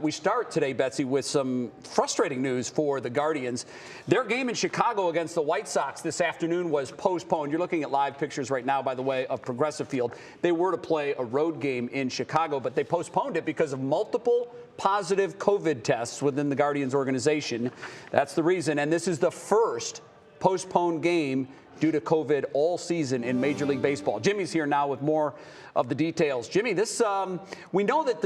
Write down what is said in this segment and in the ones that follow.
We start today, Betsy, with some frustrating news for the Guardians. Their game in Chicago against the White Sox this afternoon was postponed. You're looking at live pictures right now, by the way, of Progressive Field. They were to play a road game in Chicago, but they postponed it because of multiple positive COVID tests within the Guardians organization. That's the reason. And this is the first postponed game due to COVID all season in Major League Baseball. Jimmy's here now with more of the details. Jimmy, this we know that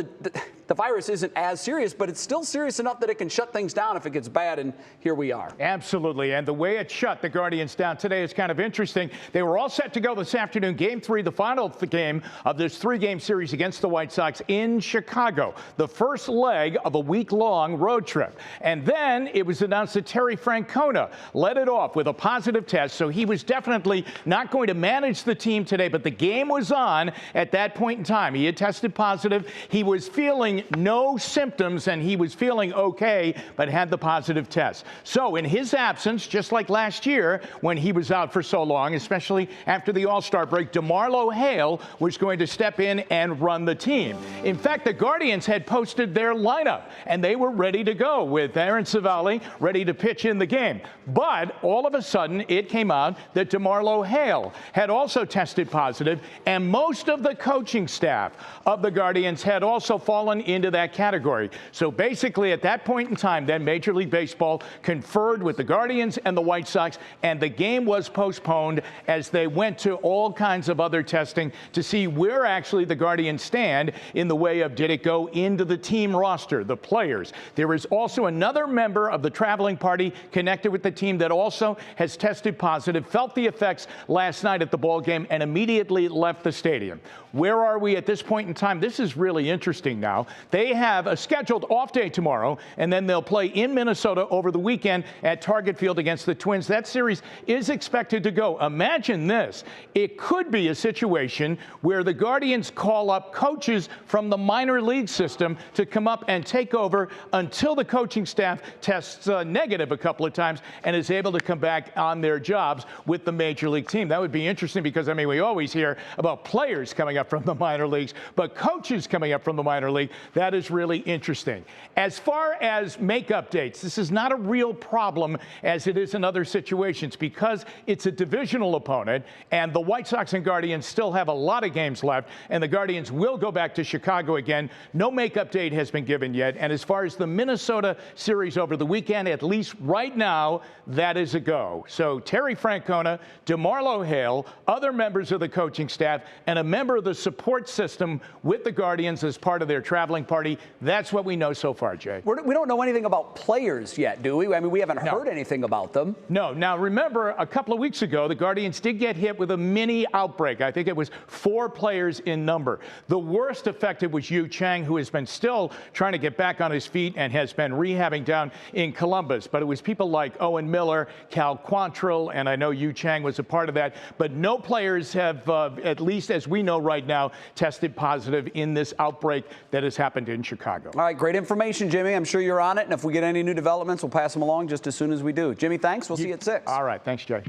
the virus isn't as serious, but it's still serious enough that it can shut things down if it gets bad, and here we are. Absolutely, and the way it shut the Guardians down today is kind of interesting. They were all set to go this afternoon, Game 3, the final game of this 3-game series against the White Sox in Chicago, the first leg of a week-long road trip. And then it was announced that Terry Francona led it off with a positive test, so he was definitely not going to manage the team today, but the game was on at that point in time. He had tested positive. He was feeling no symptoms, and he was feeling okay, but had the positive test. So in his absence, just like last year when he was out for so long, especially after the All-Star break, DeMarlo Hale was going to step in and run the team. In fact, the Guardians had posted their lineup, and they were ready to go with Aaron Civale ready to pitch in the game. But all of a sudden, it came out that DeMarlo Hale had also tested positive, and most of the coaching staff of the Guardians had also fallen into that category. So basically, at that point in time, then Major League Baseball conferred with the Guardians and the White Sox, and the game was postponed as they went to all kinds of other testing to see where actually the Guardians stand in the way of, did it go into the team roster, the players. There is also another member of the traveling party connected with the team that also has tested positive, felt the effects last night at the ball game, and immediately left the stadium. Where are we at this point in time? This is really interesting now. They have a scheduled off day tomorrow, and then they'll play in Minnesota over the weekend at Target Field against the Twins. That series is expected to go. Imagine this. It could be a situation where the Guardians call up coaches from the minor league system to come up and take over until the coaching staff tests negative a couple of times and is able to come back on their jobs with the major league team. That would be interesting because, I mean, we always hear about players coming up from the minor leagues, but coaches coming up from the minor league, that is really interesting. As far as make-up dates, this is not a real problem as it is in other situations because it's a divisional opponent, and the White Sox and Guardians still have a lot of games left, and the Guardians will go back to Chicago again. No make-up date has been given yet, and as far as the Minnesota series over the weekend, at least right now, that is a go. So Terry Francona, DeMarlo Hale, other members of the coaching staff, and a member of the support system with the Guardians as part of their traveling party. That's what we know so far, Jay. We don't know anything about players yet, do we? I mean, we haven't heard anything about them. No. Now, remember, a couple of weeks ago, the Guardians did get hit with a mini outbreak. I think it was 4 players in number. The worst affected was Yu Chang, who has been still trying to get back on his feet and has been rehabbing down in Columbus. But it was people like Owen Miller, Cal Quantrill, and I know Yu Chang was a part of that. But no players have, at least as we know right now, tested positive in this outbreak that has happened in Chicago. All right, great information, Jimmy. I'm sure you're on it, and if we get any new developments, we'll pass them along just as soon as we do. Jimmy, thanks. We'll see you at 6. All right, thanks, Jay.